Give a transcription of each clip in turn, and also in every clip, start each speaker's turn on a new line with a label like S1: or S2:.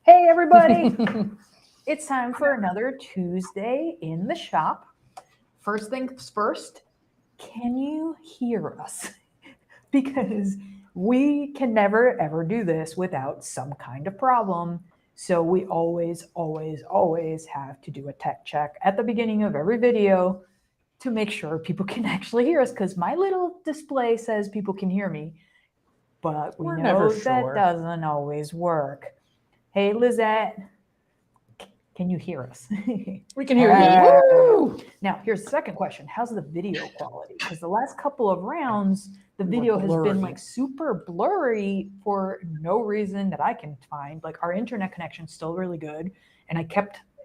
S1: Hey, everybody. It's time for another Tuesday in the shop. First things first, can you hear us? Because we can never, ever do this without some kind of problem. So we always have to do a tech check at the beginning of every video to make sure people can actually hear us, because my little display says people can hear me, but we know that doesn't always work. Hey, Lizette, can you hear us?
S2: We can hear you. Woo!
S1: Now, here's the second question. How's the video quality? Because the last couple of rounds, the video has been like super blurry for no reason that I can find. Like our internet connection's still really good. And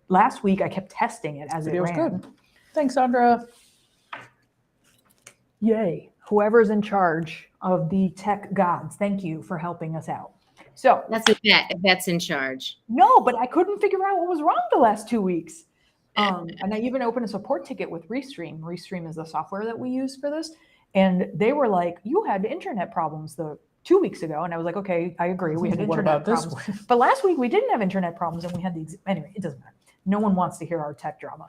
S1: last week, I kept testing it as it ran.
S2: Good. Thanks, Sandra.
S1: Yay. Whoever's in charge of the tech gods, thank you for helping us out. So
S3: that's a vet. A vet's in charge.
S1: No, but I couldn't figure out what was wrong the last 2 weeks. And I even opened a support ticket with Restream. Restream is the software that we use for this. And they were like, you had internet problems 2 weeks ago. And I was like, okay, I agree. We had internet problems. But last week we didn't have internet problems and we had anyway, it doesn't matter. No one wants to hear our tech drama.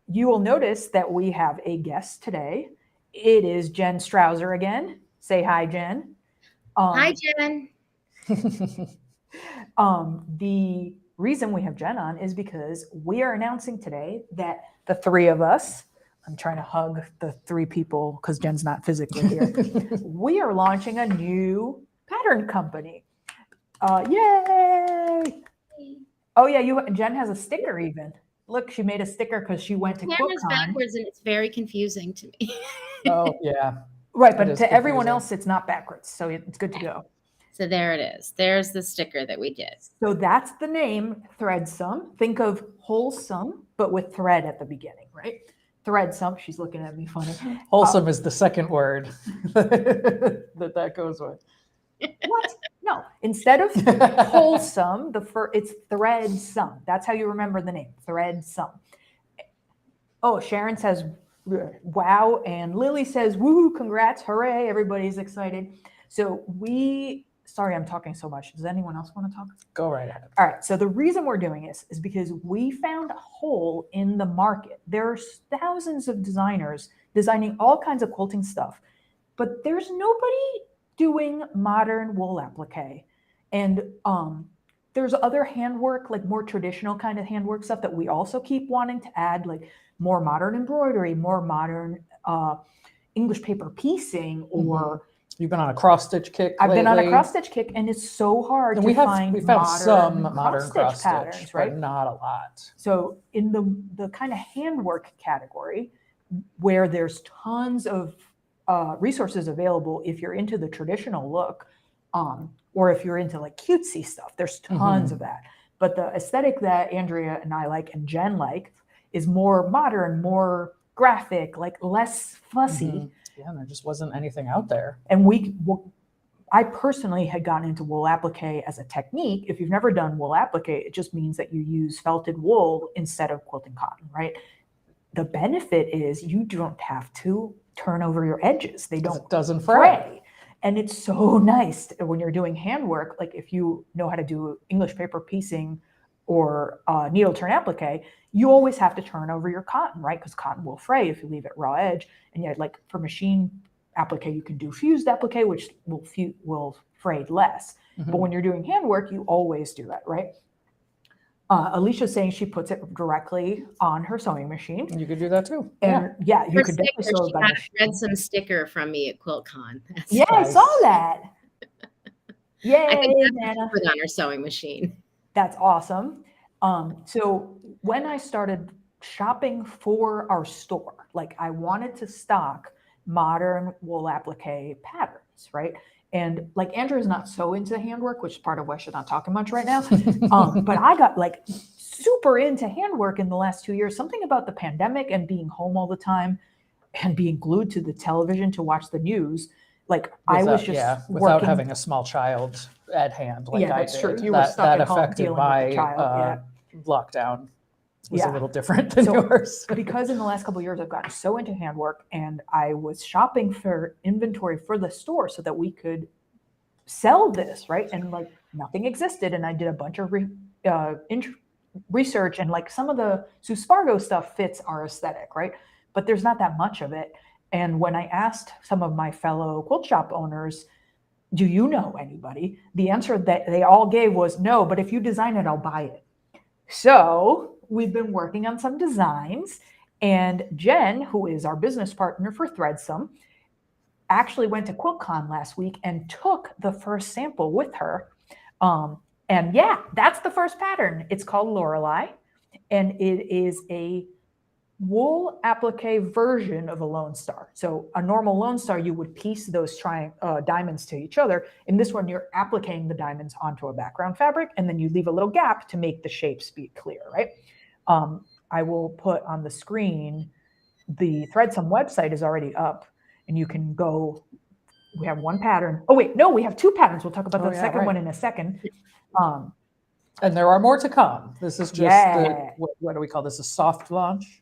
S1: You will notice that we have a guest today. It is Jen Strouser again. Say hi, Jen.
S3: Hi, Jen.
S1: The reason we have Jen on is because we are announcing today that the three of us, I'm trying to hug the three people because Jen's not physically here. We are launching a new pattern company. Yay! Oh yeah, Jen has a sticker even. Look, she made a sticker because she went to QuiltCon.
S3: Camera's backwards and it's very confusing to me.
S2: Oh yeah.
S1: Right, but to everyone else, it's not backwards, so it's good to go.
S3: So there it is. There's the sticker that we did.
S1: So that's the name, Threadsome. Think of wholesome, but with thread at the beginning, right? Threadsome. She's looking at me funny.
S2: Wholesome is the second word that goes with.
S1: What? No. Instead of wholesome, it's Threadsome. That's how you remember the name, Threadsome. Oh, Sharon says, wow. And Lily says, woohoo, congrats, hooray. Everybody's excited. So sorry, I'm talking so much. Does anyone else want to talk?
S2: Go right ahead.
S1: All right. So the reason we're doing this is because we found a hole in the market. There are thousands of designers designing all kinds of quilting stuff, but there's nobody doing modern wool applique. And there's other handwork, like more traditional kind of handwork stuff that we also keep wanting to add, like more modern embroidery, more modern English paper piecing, or
S2: You've been on a cross-stitch kick
S1: I've
S2: lately.
S1: been on a cross-stitch kick, and it's so hard to find
S2: we found some modern
S1: cross-stitch patterns, right?
S2: But not a lot.
S1: So in the kind of handwork category, where there's tons of resources available if you're into the traditional look, or if you're into like cutesy stuff, there's tons of that. But the aesthetic that Andrea and I like and Jen like is more modern, more graphic, like less fussy.
S2: Yeah, there just wasn't anything out there.
S1: And I personally had gotten into wool applique as a technique. If you've never done wool applique, it just means that you use felted wool instead of quilting cotton, right? The benefit is you don't have to turn over your edges. It
S2: doesn't fray.
S1: And it's so nice when you're doing handwork, like if you know how to do English paper piecing or needle turn applique, you always have to turn over your cotton, right? Because cotton will fray if you leave it raw edge. And yet, like for machine applique, you can do fused applique, which will fray less. But when you're doing handwork, you always do that, right? Alicia's saying she puts it directly on her sewing machine.
S2: You could do that too.
S1: And yeah, you could definitely sew it by machine.
S3: She got a Threadsome sticker from me at QuiltCon.
S1: Yeah, nice. I saw that. Yay,
S3: I think that's what she put on her sewing machine.
S1: That's awesome. So when I started shopping for our store, like I wanted to stock modern wool applique patterns, right? And like Andrew's not so into handwork, which is part of why she's not talking much right now. But I got like super into handwork in the last 2 years. Something about the pandemic and being home all the time and being glued to the television to watch the news. Like I was just
S2: without having a small child at hand. Like
S1: that's true.
S2: You were stuck at home dealing with the child. Lockdown was a little different than yours.
S1: Because in the last couple of years, I've gotten so into handwork, and I was shopping for inventory for the store so that we could sell this, right? And like nothing existed. And I did a bunch of research, and like some of the Suspargo stuff fits our aesthetic, right? But there's not that much of it. And when I asked some of my fellow quilt shop owners, do you know anybody? The answer that they all gave was no, but if you design it, I'll buy it. So we've been working on some designs, and Jen, who is our business partner for Threadsome, actually went to QuiltCon last week and took the first sample with her. And yeah, that's the first pattern. It's called Lorelei, and it is a wool applique version of a Lone Star. So a normal Lone Star, you would piece those diamonds to each other. In this one, you're appliquing the diamonds onto a background fabric, and then you leave a little gap to make the shapes be clear, right? I will put on the screen, the Threadsome website is already up, and you can go. We have one pattern. Oh wait, no, we have two patterns. We'll talk about the second one in a second.
S2: And there are more to come. This is just what do we call this? A soft launch?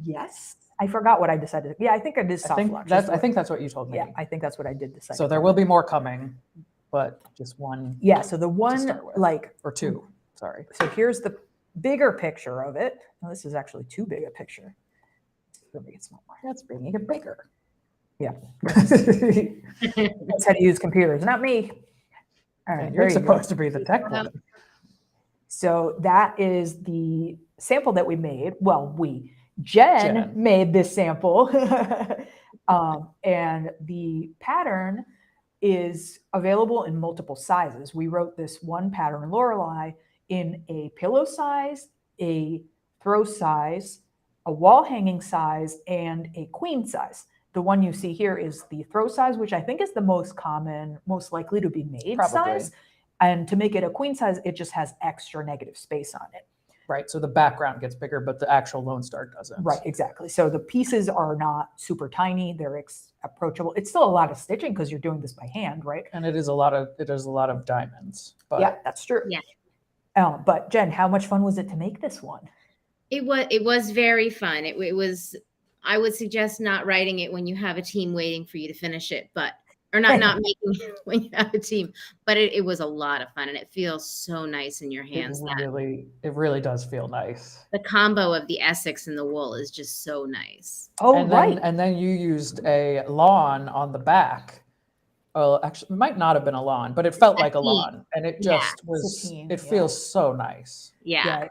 S1: Yes. I forgot what I decided. Yeah, I think it is soft launch.
S2: I think that's what you told me.
S1: Yeah, I think that's what I did decide.
S2: So there will be more coming, but just one.
S1: Yeah, so the one,
S2: or two, sorry.
S1: So here's the bigger picture of it. Well, this is actually too big a picture. Let me get smaller.
S2: That's bringing it bigger.
S1: Yeah. That's how to use computers, not me. All right,
S2: you're supposed to be the tech one.
S1: So that is the sample that we made. Well, Jen made this sample. And the pattern is available in multiple sizes. We wrote this one pattern, Lorelei, in a pillow size, a throw size, a wall hanging size, and a queen size. The one you see here is the throw size, which I think is the most common, most likely to be made size. And to make it a queen size, it just has extra negative space on it.
S2: Right. So the background gets bigger, but the actual Lone Star doesn't.
S1: Right. Exactly. So the pieces are not super tiny. They're approachable. It's still a lot of stitching because you're doing this by hand, right?
S2: And it is a lot of diamonds. But
S1: yeah, that's true.
S3: Yeah.
S1: But Jen, how much fun was it to make this one?
S3: It was very fun. It was. I would suggest not writing it when you have a team waiting for you to finish it, or not making it when you have a team. But it was a lot of fun, and it feels so nice in your hands.
S2: It really does feel nice.
S3: The combo of the Essex and the wool is just so nice.
S1: Oh,
S2: and then you used a lawn on the back. Well, actually, it might not have been a lawn, but it felt like a lawn, and it just was. It feels so nice.
S3: Yeah.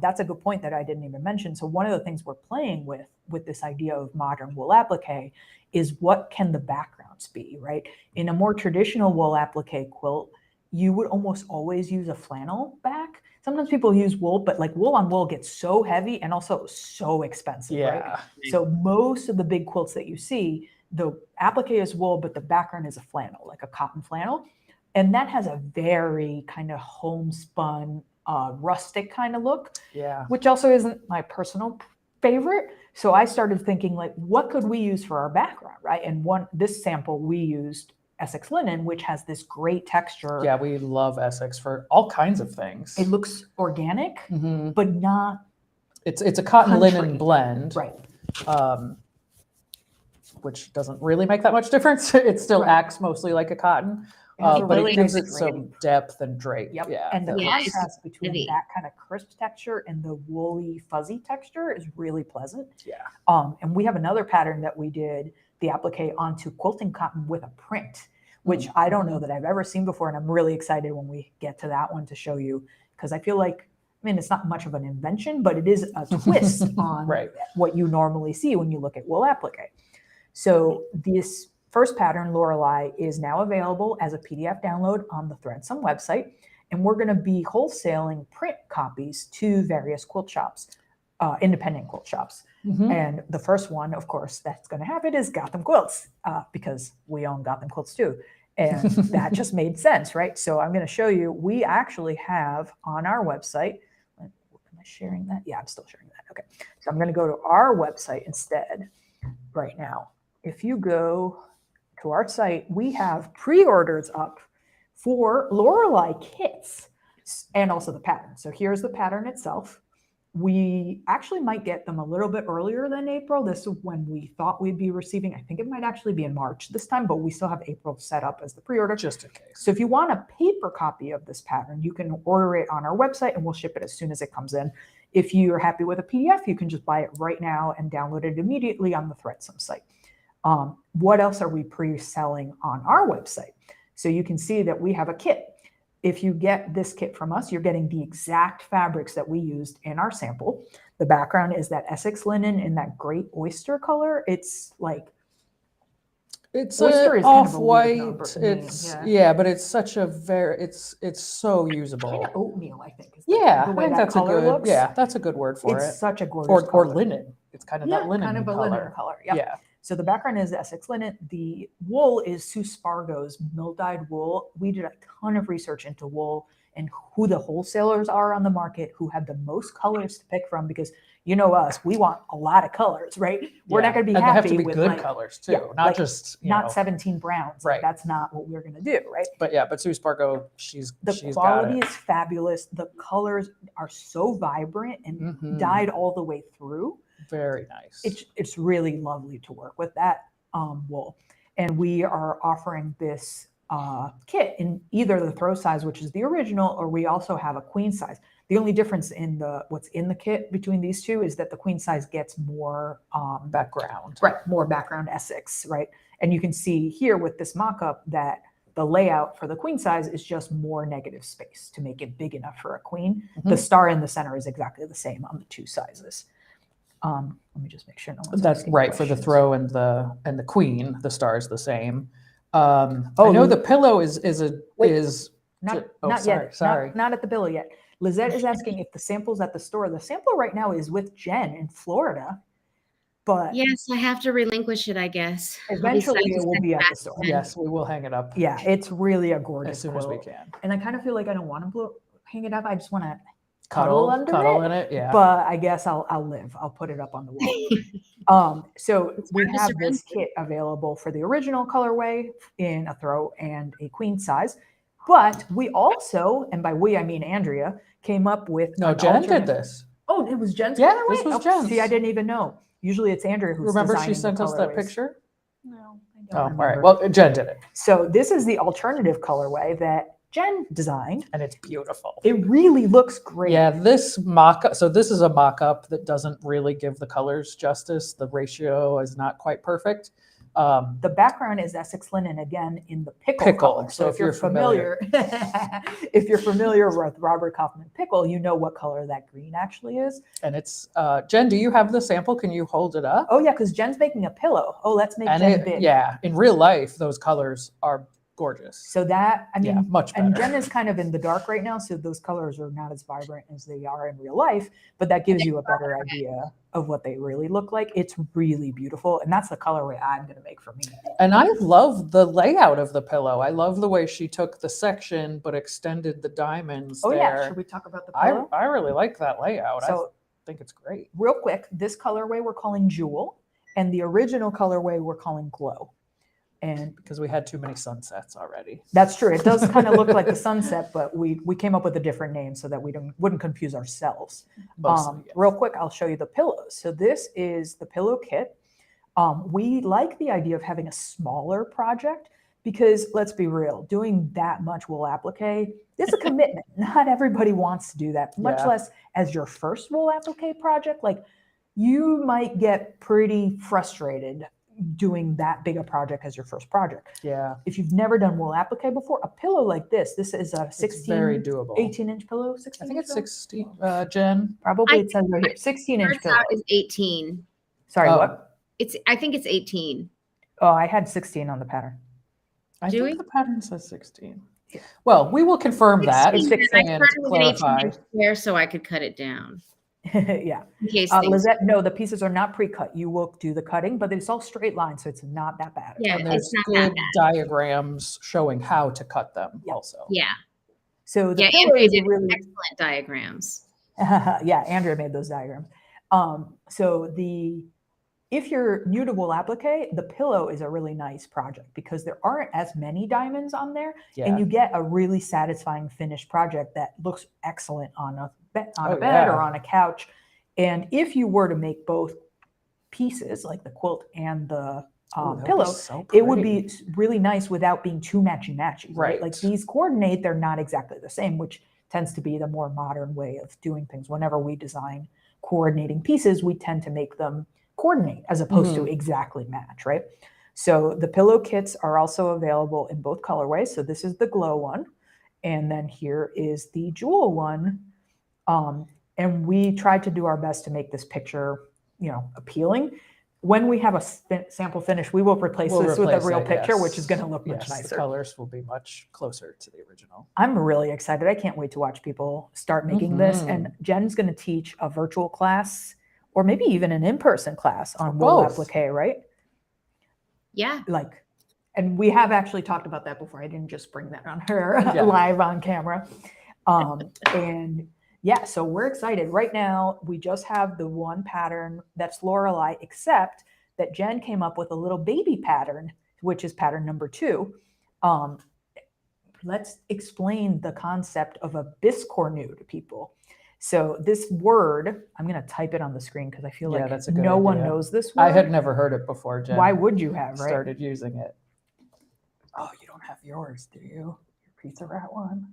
S1: That's a good point that I didn't even mention. So one of the things we're playing with this idea of modern wool applique is what can the backgrounds be, right? In a more traditional wool applique quilt, you would almost always use a flannel back. Sometimes people use wool, but like wool on wool gets so heavy and also so expensive, right? So most of the big quilts that you see, the applique is wool, but the background is a flannel, like a cotton flannel. And that has a very kind of homespun, rustic kind of look, which also isn't my personal favorite. So I started thinking, like, what could we use for our background, right? And this sample we used Essex linen, which has this great texture.
S2: Yeah, we love Essex for all kinds of things.
S1: It looks organic, but not.
S2: It's a cotton linen blend,
S1: right?
S2: Which doesn't really make that much difference. It still acts mostly like a cotton. But it gives it some depth and drape.
S1: Yep. Yeah. And the contrast between that kind of crisp texture and the woolly, fuzzy texture is really pleasant.
S2: Yeah.
S1: And we have another pattern that we did the applique onto quilting cotton with a print, which I don't know that I've ever seen before. And I'm really excited when we get to that one to show you, because I feel like, it's not much of an invention, but it is a twist on what you normally see when you look at wool applique. So this first pattern, Lorelei, is now available as a PDF download on the Threadsome website, and we're going to be wholesaling print copies to various quilt shops, independent quilt shops. And the first one, of course, that's going to have it is Gotham Quilts, because we own Gotham Quilts too. And that just made sense, right? So I'm going to show you, we actually have on our website, am I sharing that? Yeah, I'm still sharing that. Okay. So I'm going to go to our website instead right now. If you go to our site, we have pre-orders up for Lorelei kits and also the pattern. So here's the pattern itself. We actually might get them a little bit earlier than April. This is when we thought we'd be receiving. I think it might actually be in March this time, but we still have April set up as the pre-order.
S2: Just in case.
S1: So if you want a paper copy of this pattern, you can order it on our website and we'll ship it as soon as it comes in. If you're happy with a PDF, you can just buy it right now and download it immediately on the Threadsome site. What else are we pre-selling on our website? So you can see that we have a kit. If you get this kit from us, you're getting the exact fabrics that we used in our sample. The background is that Essex linen in that great oyster color. It's like,
S2: it's
S1: oyster is kind of a weird
S2: off-white.
S1: name,
S2: It's
S1: yeah.
S2: but it's such a it's so usable.
S1: kind of oatmeal, I think. Is
S2: Yeah,
S1: the
S2: I
S1: way
S2: think
S1: that
S2: that's a
S1: color
S2: good.
S1: looks.
S2: Yeah, that's a good word for
S1: It's
S2: it.
S1: such a gorgeous
S2: Or
S1: color.
S2: linen. It's kind of that linen
S1: kind of a
S2: color.
S1: linen color. Yep.
S2: Yeah.
S1: So the background is Essex linen. The wool is Sue Spargo's mill-dyed wool. We did a ton of research into wool and who the wholesalers are on the market who have the most colors to pick from, because you know us, we want a lot of colors, right? We're not going to be
S2: and
S1: happy
S2: they have to be
S1: with
S2: good
S1: like,
S2: colors too,
S1: yeah,
S2: not
S1: like,
S2: just
S1: not 17 browns. Like,
S2: Right.
S1: that's not what we're going to do, right?
S2: But Sue Spargo, she's
S1: The
S2: got
S1: quality
S2: it.
S1: is fabulous. The colors are so vibrant and
S2: Mhm.
S1: dyed all the way through.
S2: Very nice.
S1: It's really lovely to work with that wool. And we are offering this kit in either the throw size, which is the original, or we also have a queen size. The only difference in what's in the kit between these two is that the queen size gets more
S2: background.
S1: Right, more background Essex, right? And you can see here with this mock-up that the layout for the queen size is just more negative space to make it big enough for a queen.
S2: Mhm.
S1: The star in the center is exactly the same on the two sizes. Let me just make sure no one's
S2: That's
S1: asking
S2: right. For the
S1: questions.
S2: throw and the queen, the star is the same. I
S1: Oh,
S2: know the pillow is
S1: Wait. Not
S2: sorry,
S1: yet.
S2: sorry.
S1: Not at the bill yet. Lizette is asking if the sample's at the store. The sample right now is with Jen in Florida, but
S3: Yes, I have to relinquish it, I guess. I'll be sad
S1: eventually
S3: to
S1: it will
S3: send
S1: be at
S3: back
S1: the store.
S3: then.
S2: Yes, we will hang it up.
S1: Yeah, it's really a gorgeous
S2: as soon as we
S1: quote.
S2: can.
S1: And I kind of feel like I don't want to hang it up. I just want to cuddle under
S2: in it. Yeah.
S1: But I guess I'll live. I'll put it up on the wall. So we
S3: hard to
S1: have
S3: surrender.
S1: this kit available for the original colorway in a throw and a queen size. But we also, and by we I mean Andrea, came up with
S2: No, Jen did this.
S1: Oh, it was Jen's
S2: Yeah,
S1: colorway?
S2: this was
S1: Oh,
S2: Jen's.
S1: See, I didn't even know. Usually it's Andrea who's
S2: Remember
S1: designing
S2: she sent
S1: the
S2: us that
S1: colorways.
S2: picture?
S1: No, I
S2: Oh,
S1: don't
S2: all
S1: remember.
S2: right. Well, Jen did it.
S1: So this is the alternative colorway that Jen designed.
S2: And it's beautiful.
S1: It really looks great.
S2: Yeah, this mock-up, so this is a mock-up that doesn't really give the colors justice. The ratio is not quite perfect.
S1: The background is Essex linen again in the pickle color.
S2: So
S1: if you're familiar, if you're familiar with Robert Kaufman pickle, you know what color that green actually is.
S2: And it's Jen, do you have the sample? Can you hold it up?
S1: Oh yeah, because Jen's making a pillow. Oh, let's make Jen big.
S2: Yeah, in real life, those colors are gorgeous.
S1: So that, I mean,
S2: yeah, much better.
S1: And Jen is kind of in the dark right now, so those colors are not as vibrant as they are in real life, but that gives you a better idea of what they really look like. It's really beautiful, and that's the colorway I'm going to make for me.
S2: And I love the layout of the pillow. I love the way she took the section but extended the diamonds there.
S1: Yeah, should we talk about the pillow?
S2: I really like that layout.
S1: So,
S2: I think it's great.
S1: Real quick, this colorway we're calling Jewel, and the original colorway we're calling Glow. And
S2: because we had too many sunsets already.
S1: That's true. It does kind of look like the sunset, but we came up with a different name so that we wouldn't confuse ourselves.
S2: Mostly, yes.
S1: Real quick, I'll show you the pillows. So this is the pillow kit. We like the idea of having a smaller project because let's be real, doing that much wool applique is a commitment. Not everybody wants to do that, much less as your first wool applique project. Like you might get pretty frustrated doing that big a project as your first project.
S2: Yeah.
S1: If you've never done wool applique before, a pillow like this is a 16,
S2: very doable.
S1: 18-inch pillow. 16
S2: I think it's 16, Jen.
S1: Probably it says right here, 16-inch pillow.
S3: Is 18.
S1: Sorry, what?
S3: I think it's 18.
S1: Oh, I had 16 on the pattern.
S2: I think the pattern says 16. Yeah. Well, we will confirm that.
S3: I started with an 18-inch square so I could cut it down.
S1: Yeah.
S3: In case
S1: Lizette, no, the pieces are not pre-cut. You will do the cutting, but it's all straight lines, so it's not that bad.
S3: Yeah,
S2: and there's good diagrams showing how to cut them also.
S3: Yeah.
S1: So the
S3: Andrea did really excellent diagrams.
S1: Yeah, Andrea made those diagrams. So if you're new to wool applique, the pillow is a really nice project because there aren't as many diamonds on there, and you get a really satisfying finished project that looks excellent on a bed or on a couch. And if you were to make both pieces, like the quilt and the pillow, it would be really nice without being too matchy-matchy, right? Like these coordinate, they're not exactly the same, which tends to be the more modern way of doing things. Whenever we design coordinating pieces, we tend to make them coordinate as opposed to exactly match, right? So the pillow kits are also available in both colorways. So this is the glow one, and then here is the jewel one. And we tried to do our best to make this picture, appealing. When we have a sample finish, we will replace this with a real picture, which is going to look much nicer.
S2: The colors will be much closer to the original.
S1: I'm really excited. I can't wait to watch people start making this. And Jen's going to teach a virtual class or maybe even an in-person class on wool applique, right?
S3: Yeah.
S1: And we have actually talked about that before. I didn't just bring that on her live on camera. And yeah, so we're excited. Right now, we just have the one pattern that's Lorelei, except that Jen came up with a little baby pattern, which is pattern number 2. Let's explain the concept of a biscornu to people. So this word, I'm going to type it on the screen because I feel like
S2: that's a good idea.
S1: One knows this word.
S2: I had never heard it before, Jen.
S1: Why would you have, right?
S2: Started using it.
S1: Oh, you don't have yours, do you? Your pizza rat one?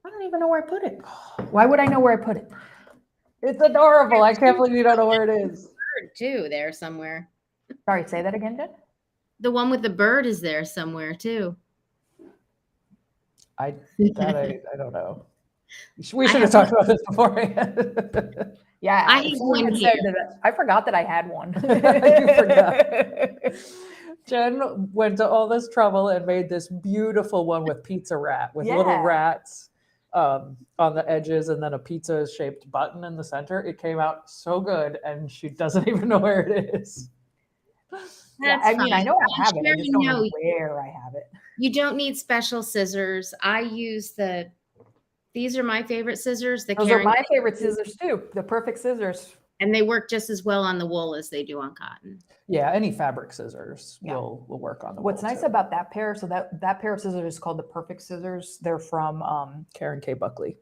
S1: I don't even know where I put it. Why would I know where I put it?
S2: It's adorable. I can't believe you don't know where it is.
S3: Bird too, there somewhere.
S1: Sorry, say that again, Jen?
S3: The one with the bird is there somewhere too.
S2: I don't know. We should have talked about this beforehand.
S1: Yeah,
S3: I have one here.
S1: I forgot that I had one.
S2: You forgot. Jen went to all this trouble and made this beautiful one with pizza rat, with little rats on the edges and then a pizza-shaped button in the center. It came out so good, and she doesn't even know where it is.
S1: I mean, I know I have it. I just don't know where I have it.
S3: You don't need special scissors. I use these are my favorite scissors.
S1: Those are my favorite scissors too. The perfect scissors.
S3: And they work just as well on the wool as they do on cotton.
S2: Yeah, any fabric scissors will work on the wool.
S1: What's nice about that pair, so that pair of scissors is called the Perfect Scissors. They're from
S2: Karen K. Buckley.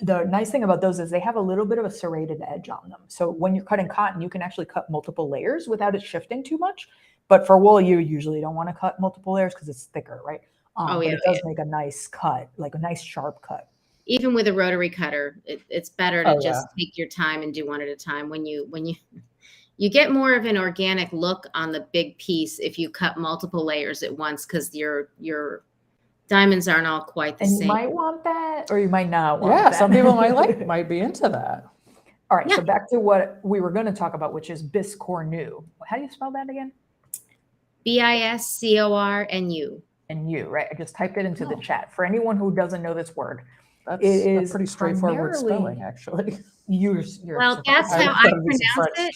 S1: The nice thing about those is they have a little bit of a serrated edge on them. So when you're cutting cotton, you can actually cut multiple layers without it shifting too much. But for wool, you usually don't want to cut multiple layers because it's thicker, right? But it does make a nice cut, like a nice sharp cut.
S3: Even with a rotary cutter, it's better to just take your time and do one at a time. When you get more of an organic look on the big piece if you cut multiple layers at once, because your diamonds aren't all quite the same.
S1: You might want that, or you might not want that.
S2: Yeah, some people might be into that.
S1: All right, so back to what we were going to talk about, which is biscornu. How do you spell that again?
S3: Biscornu.
S1: And you, right? I just typed it into the chat. For anyone who doesn't know this word,
S2: it is pretty straightforward spelling, actually.
S3: Well, that's how I pronounce it.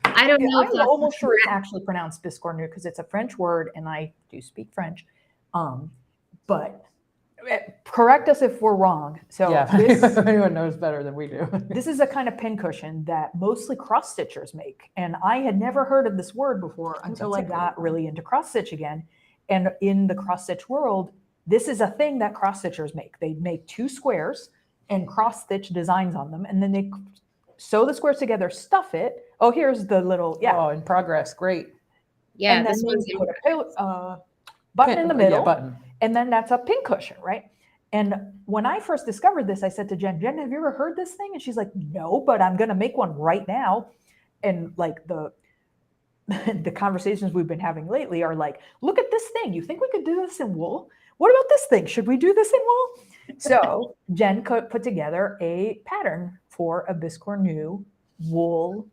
S3: I don't know.
S1: I'm almost sure it's actually pronounced biscornu because it's a French word, and I do speak French. But correct us if we're wrong. So
S2: if anyone knows better than we do.
S1: This is a kind of pincushion that mostly cross stitchers make, and I had never heard of this word before until I got really into cross stitch again. And in the cross stitch world, this is a thing that cross stitchers make. They make 2 squares and cross stitch designs on them, and then they sew the squares together, stuff it. Oh, here's the little
S2: Oh, in progress, great.
S3: Yeah,
S1: and then
S3: this one's
S1: put a button in the middle, and then that's a pincushion, right? And when I first discovered this, I said to Jen, have you ever heard this thing? And she's like, no, but I'm going to make one right now. And like the conversations we've been having lately are like, look at this thing. You think we could do this in wool? What about this thing? Should we do this in wool? So Jen put together a pattern for a biscornu wool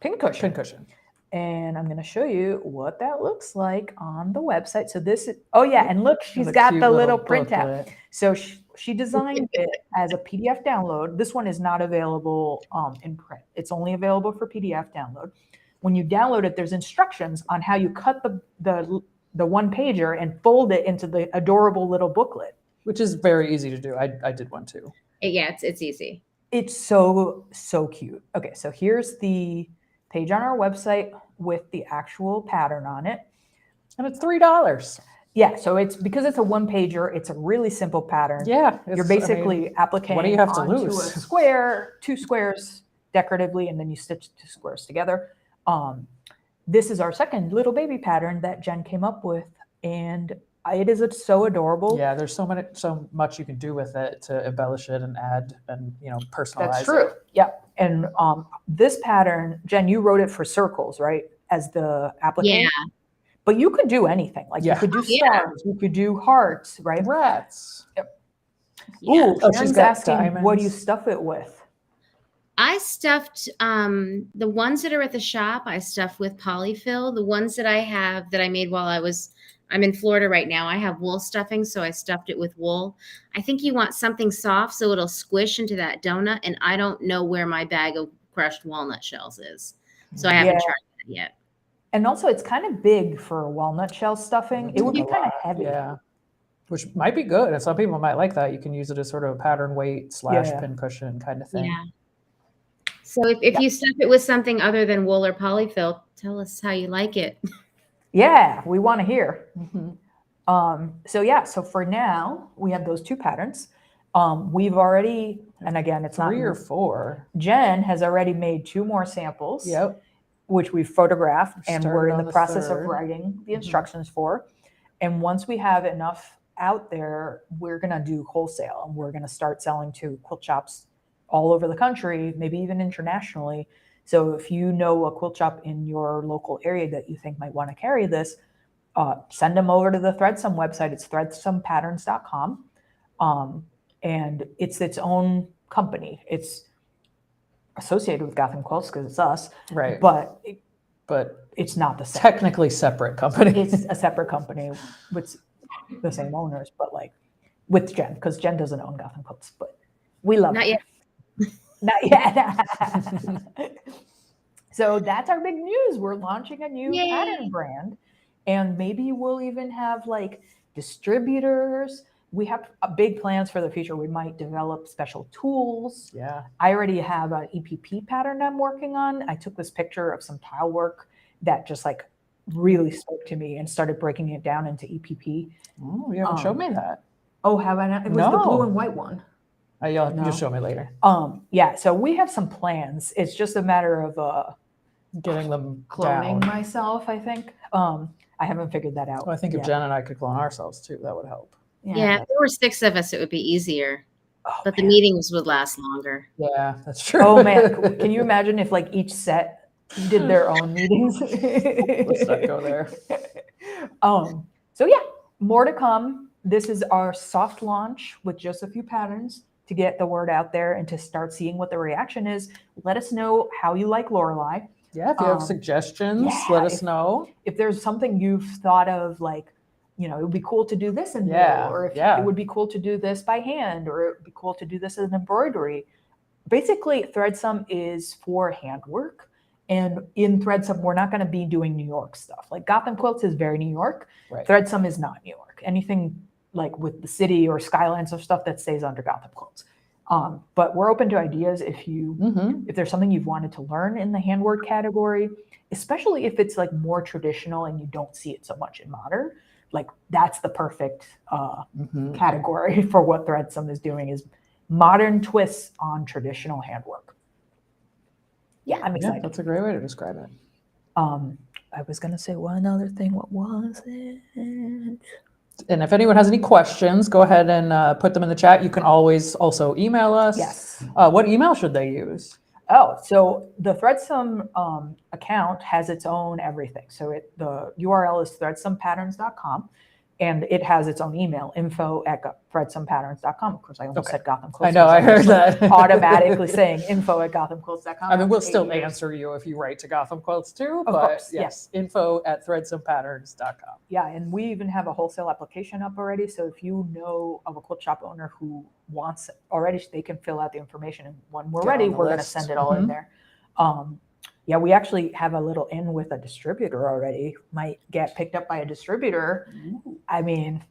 S1: pincushion. And I'm going to show you what that looks like on the website. So this is, and look, she's got the little printout. So she designed it as a PDF download. This one is not available in print. It's only available for PDF download. When you download it, there's instructions on how you cut the one pager and fold it into the adorable little booklet.
S2: Which is very easy to do. I did one too.
S3: Yeah, it's easy.
S1: It's so cute. Okay, so here's the page on our website with the actual pattern on it.
S2: And it's $3.
S1: Yeah, so it's because it's a one pager, it's a really simple pattern.
S2: Yeah.
S1: You're basically appliquing
S2: what do you have to
S1: onto
S2: lose?
S1: a square, 2 squares decoratively, and then you stitch 2 squares together. This is our second little baby pattern that Jen came up with, and it is so adorable.
S2: Yeah, there's so much you can do with it to embellish it and add and personalize
S1: That's true.
S2: it.
S1: Yeah, and this pattern, Jen, you wrote it for circles, right? As the applique.
S3: Yeah.
S1: But you could do anything. Like
S2: Yeah.
S1: you could do
S3: Yeah.
S1: stars, you could do hearts, right?
S2: Rats.
S3: Yeah.
S1: Ooh,
S2: Oh, she's
S1: Jen's
S2: got
S1: asking, what do you
S2: diamonds.
S1: stuff it with?
S3: I stuffed the ones that are at the shop. I stuffed with polyfill. The ones that I have that I made while I'm in Florida right now. I have wool stuffing, so I stuffed it with wool. I think you want something soft so it'll squish into that donut. And I don't know where my bag of crushed walnut shells is, so I haven't tried that yet.
S1: And also, it's kind of big for walnut shell stuffing. It would be kind of heavy.
S2: Yeah. Which might be good. And some people might like that. You can use it as sort of a pattern weight / pincushion kind of thing.
S3: Yeah. So if you stuff it with something other than wool or polyfill, tell us how you like it.
S1: Yeah, we want to hear.
S2: Mm-hmm.
S1: So for now, we have those 2 patterns. We've already, and again, it's
S2: 3
S1: not
S2: or 4.
S1: Jen has already made 2 more samples.
S2: Yep.
S1: Which we've photographed, and we're in the process of
S2: 3rd.
S1: writing the instructions for. And once we have enough out there, we're going to do wholesale, and we're going to start selling to quilt shops all over the country, maybe even internationally. So if you know a quilt shop in your local area that you think might want to carry this, send them over to the Threadsome website. It's threadsomepatterns.com. And it's its own company. It's associated with Gotham Quilts because it's us,
S2: Right.
S1: but
S2: it's
S1: not the same.
S2: Technically separate company.
S1: It's a separate company with the same owners, but like with Jen, because Jen doesn't own Gotham Quilts, but we love
S3: Not
S1: it.
S3: yet.
S1: Not yet. So that's our big news. We're launching a new
S3: Yay.
S1: pattern brand, and maybe we'll even have like distributors. We have big plans for the future. We might develop special tools.
S2: Yeah.
S1: I already have an EPP pattern I'm working on. I took this picture of some tile work that just like really spoke to me and started breaking it down into EPP.
S2: Oh, you haven't showed me that.
S1: Oh, have I not? It was the blue and white one.
S2: You'll
S1: No.
S2: just show me later.
S1: Yeah, so we have some plans. It's just a matter of
S2: getting them
S1: cloning
S2: down.
S1: myself, I think. I haven't figured that out.
S2: Well, I think if
S1: yet.
S2: Jen and I could clone ourselves too, that would help.
S3: Yeah, if there were 6 of us, it would be easier.
S1: Oh,
S3: But the
S1: man.
S3: meetings would last longer.
S2: Yeah, that's true.
S1: Oh man, can you imagine if like each set did their own meetings?
S2: Let's not go there.
S1: So yeah, more to come. This is our soft launch with just a few patterns to get the word out there and to start seeing what the reaction is. Let us know how you like Lorelei.
S2: Yeah, if you have suggestions, let us know.
S1: If there's something you've thought of, like, it would be cool to do this in wool, or if it would be cool to do this by hand, or it would be cool to do this as an embroidery. Basically, Threadsome is for handwork. And in Threadsome, we're not going to be doing New York stuff. Like Gotham Quilts is very New York.
S2: Right.
S1: Threadsome is not New York. Anything like with the city or skylines of stuff that stays under Gotham Quilts. But we're open to ideas if there's something you've wanted to learn in the handwork category, especially if it's like more traditional and you don't see it so much in modern. Like that's the perfect category for what Threadsome is doing, is modern twists on traditional handwork. Yeah, I'm excited.
S2: Yeah, that's a great way to describe it.
S1: I was going to say one other thing. What was it?
S2: And if anyone has any questions, go ahead and put them in the chat. You can always also email us.
S1: Yes.
S2: What email should they use?
S1: Oh, so the Threadsome account has its own everything. So the URL is threadsomepatterns.com, and it has its own email, info@threadsomepatterns.com. Of course, I almost said Gotham Quilts.
S2: I know, I heard that.
S1: Automatically saying info@gothamquilts.com.
S2: I mean, we'll still answer you if you write to Gotham Quilts too.
S1: Of
S2: but
S1: course,
S2: yes, info@threadsomepatterns.com.
S1: Yeah, and we even have a wholesale application up already. So if you know of a quilt shop owner who wants it already, they can fill out the information. And when we're ready, we're going to send it all in there. Yeah, we actually have a little in with a distributor already. Might get picked up by a distributor.
S2: Ooh.
S1: I mean,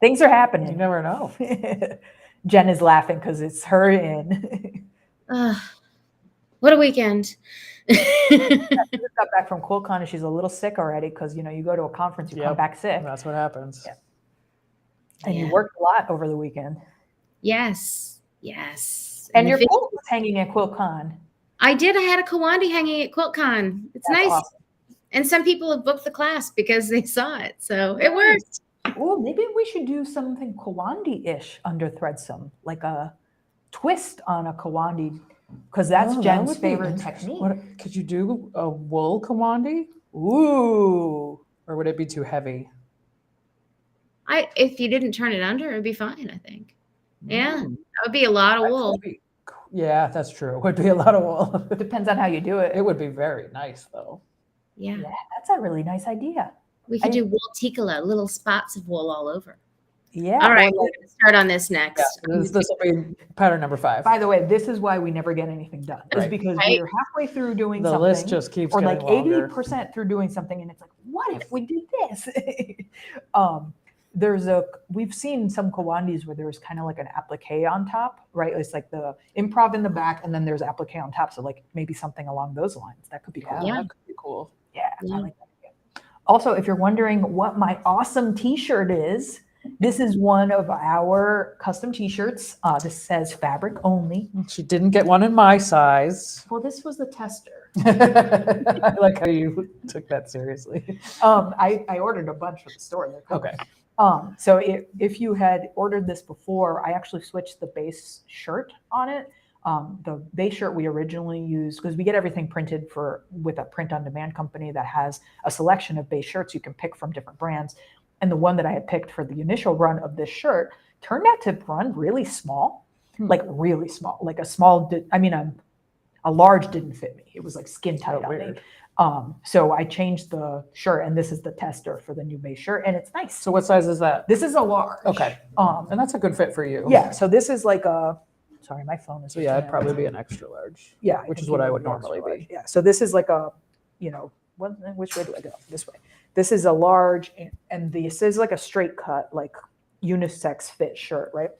S1: things are happening.
S2: You never know.
S1: Jen is laughing because it's her in.
S3: What a weekend.
S1: She just got back from QuiltCon and she's a little sick already because, you know, you go to a conference, you come
S2: Yep.
S1: back sick.
S2: That's what happens.
S1: Yeah. And you
S3: Yeah.
S1: worked a lot over the weekend.
S3: Yes. Yes.
S1: And
S3: the
S1: your
S3: fish-
S1: quilt was hanging at QuiltCon.
S3: I did. I had a Kawandi hanging at QuiltCon. It's
S1: That's
S3: nice.
S1: awesome.
S3: And some people have booked the class because they saw it. So it worked.
S1: Oh, maybe we should do something Kawandi-ish under Threadsome, like a twist on a Kawandi, because that's
S2: Oh, that
S1: Jen's
S2: would be
S1: favorite
S2: interesting.
S1: technique.
S2: What, could you do a wool Kawandi?
S1: Ooh.
S2: Or would it be too heavy?
S3: If you didn't turn it under, it'd be fine, I think. Yeah.
S2: Mm.
S3: That would be a lot of
S2: That
S3: wool.
S2: could be- Yeah, that's true. It would be a lot of wool.
S1: Depends on how you do it.
S2: It would be very nice, though.
S3: Yeah.
S1: Yeah, that's a really nice idea.
S3: We could do wool tikala, little spots of wool all over.
S1: Yeah.
S3: All right.
S1: or
S3: We're
S1: like-
S3: going to start on this next.
S2: This will be pattern number 5.
S1: by the way, this is why we never get anything done. Is
S2: Right.
S1: because
S3: Right.
S1: we're halfway through doing
S2: The
S1: something.
S2: list just keeps
S1: or
S2: getting
S1: like
S2: longer.
S1: 80% through doing something and it's like, what if we did this? We've seen some Kawandis where there's kind of like an applique on top, right? It's like the improv in the back and then there's applique on top. So like maybe something along those lines. That could be cool.
S3: Yeah.
S2: That could be cool.
S1: Yeah,
S3: Yeah.
S1: I like that idea. Also, if you're wondering what my awesome t-shirt is, this is one of our custom t-shirts. This says fabric only.
S2: She didn't get one in my size.
S1: Well, this was the tester.
S2: I like how you took that seriously.
S1: I ordered a bunch for the store. They're cool.
S2: Okay.
S1: So if you had ordered this before, I actually switched the base shirt on it. The base shirt we originally used, because we get everything printed with a print-on-demand company that has a selection of base shirts you can pick from different brands. And the one that I had picked for the initial run of this shirt turned out to run really small, like really small, like a large didn't fit me. It was like skin tight on me.
S2: Weird.
S1: So I changed the shirt, and this is the tester for the new base shirt, and it's nice.
S2: So what size is that?
S1: This is a large.
S2: Okay. And that's a good fit for you.
S1: Yeah. So this is like sorry, my phone is.
S2: So yeah, it'd probably be an extra large.
S1: Yeah.
S2: which is
S1: think
S2: what
S1: it
S2: I would
S1: be extra
S2: normally
S1: large.
S2: be.
S1: Yeah. So this is like which way do I go? This way. This is a large, and this is like a straight cut, like unisex fit shirt, right?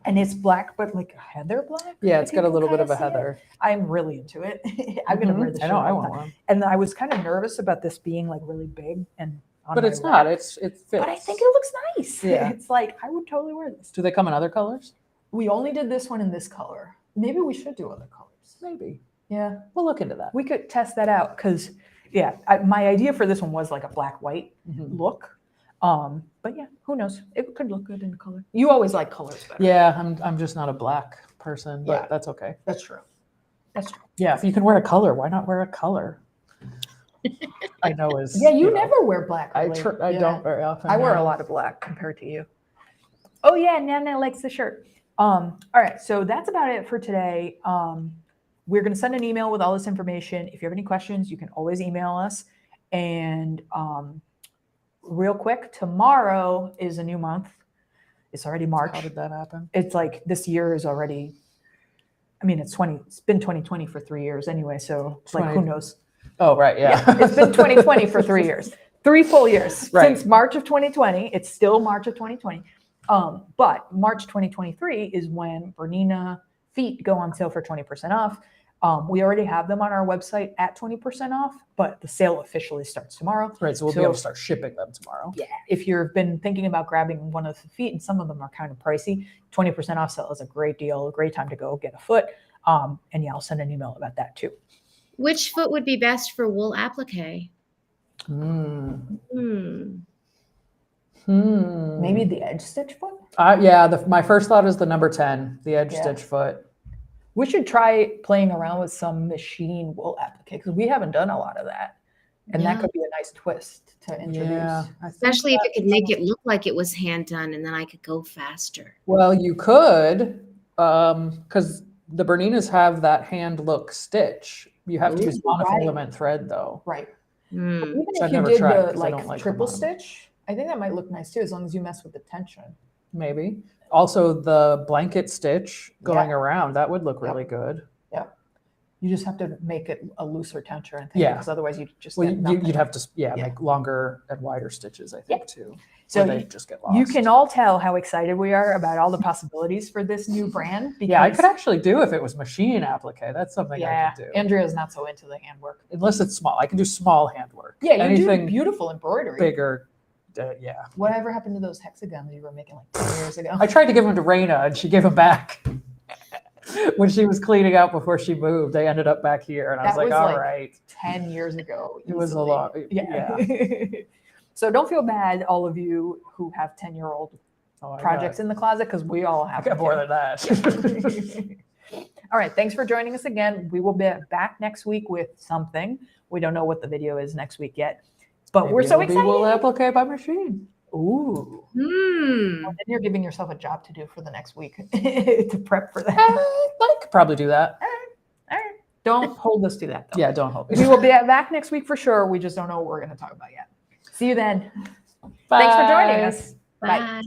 S1: And it's black, but like heather black.
S2: Yeah,
S1: if
S2: it's got a
S1: people
S2: little bit
S1: kinda
S2: of a
S1: see it.
S2: heather.
S1: I'm really into it. I'm gonna wear this
S2: I
S1: shirt.
S2: know, I
S1: all the
S2: want
S1: time.
S2: one.
S1: And I was kind of nervous about this being like really big and. On
S2: But
S1: my
S2: it's not.
S1: rack.
S2: It fits.
S1: But I think it looks nice.
S2: Yeah.
S1: It's like I would totally wear this.
S2: Do they come in other colors?
S1: We only did this one in this color. Maybe we should do other colors.
S2: Maybe.
S1: Yeah,
S2: We'll look into that.
S1: we could test that out because, yeah, my idea for this one was like a black-white
S2: Mhm.
S1: look. But yeah, who knows? It could look good in color. You always like colors better.
S2: Yeah, I'm just not a black person, but
S1: Yeah.
S2: that's okay.
S1: That's true. That's true.
S2: Yeah, if you can wear a color, why not wear a color? I know is
S1: Yeah, you
S2: know,
S1: never wear black.
S2: I
S1: really.
S2: I
S1: Yeah.
S2: don't very often.
S1: I wear
S2: no.
S1: a lot of black compared to you. Oh yeah, Nana likes the shirt. All right, so that's about it for today. We're going to send an email with all this information. If you have any questions, you can always email us. And real quick, tomorrow is a new month. It's already March.
S2: How did that happen?
S1: It's like this year is already. I mean, it's been 2020 for 3 years anyway. So like, who
S2: 20.
S1: knows?
S2: Oh, right. Yeah.
S1: It's been 2020 for 3 years, 3 full years
S2: Right.
S1: since March of 2020. It's still March of 2020. But March 2023 is when Bernina feet go on sale for 20% off. We already have them on our website at 20% off, but the sale officially starts tomorrow.
S2: Right. So we'll be able to start shipping them tomorrow.
S1: Yeah. If you've been thinking about grabbing one of the feet, and some of them are kind of pricey, 20% off sale is a great deal, a great time to go get a foot. And yeah, I'll send an email about that too.
S3: Which foot would be best for wool applique?
S2: Mm.
S1: Maybe the edge stitch foot?
S2: Yeah. My first thought is the number 10, the edge
S1: Yeah.
S2: stitch foot.
S1: We should try playing around with some machine wool applique because we haven't done a lot of that. And that
S3: Yeah.
S1: could be a nice twist to introduce.
S2: Yeah. I think
S3: Especially if it could make
S2: that's-
S3: it look like it was hand done and then I could go faster.
S2: Well, you could, because the Berninas have that hand look stitch. You have to use
S1: Ooh, right.
S2: monofilament thread though.
S1: Right.
S3: Hmm.
S1: Even
S2: Which I've
S1: if you
S2: never
S1: did
S2: tried
S1: the
S2: 'cause I don't like
S1: triple
S2: them on.
S1: stitch, I think that might look nice too, as long as you mess with the tension.
S2: Maybe. Also, the blanket stitch going around, that would look really good.
S1: You just have to make it a looser tension, I think,
S2: Yeah.
S1: because otherwly you just
S2: Well,
S1: get nothing.
S2: you'd have to,
S1: Yeah.
S2: make longer and wider stitches, I think, too.
S1: So
S2: they just get lost.
S1: you can all tell how excited we are about all the possibilities for this new brand. Because,
S2: Yeah, I could actually do if it was machine applique. That's something I could do.
S1: Andrea's not so into the handwork.
S2: Unless it's small. I can do small handwork.
S1: Yeah, you
S2: Anything
S1: do beautiful embroidery.
S2: bigger, yeah.
S1: Whatever happened to those hexagons you were making like 10 years ago?
S2: I tried to give them to Raina, and she gave them back. When she was cleaning out before she moved, they ended up back here, and I was
S1: That
S2: like,
S1: was
S2: all
S1: like
S2: right.
S1: 10 years ago.
S2: It was a
S1: easily.
S2: lot.
S1: Yeah. So don't feel bad, all of you who have 10-year-old projects in the closet, because we all
S2: I
S1: have
S2: got
S1: them
S2: more
S1: too.
S2: than that.
S1: All right. Thanks for joining us again. We will be back next week with something. We don't know what the video is next week yet, but
S2: Maybe
S1: we're so
S2: it'll be
S1: excited.
S2: Will applique by machine.
S1: Ooh.
S3: Hmm.
S1: Well, then you're giving yourself a job to do for the next week to prep for that.
S2: I could probably do that.
S1: All right. Don't hold us to that, though.
S2: Yeah, don't hold me.
S1: We will be back next week for sure. We just don't know what we're going to talk about yet. See you then.
S2: Bye.
S1: Thanks for joining us.
S3: Bye.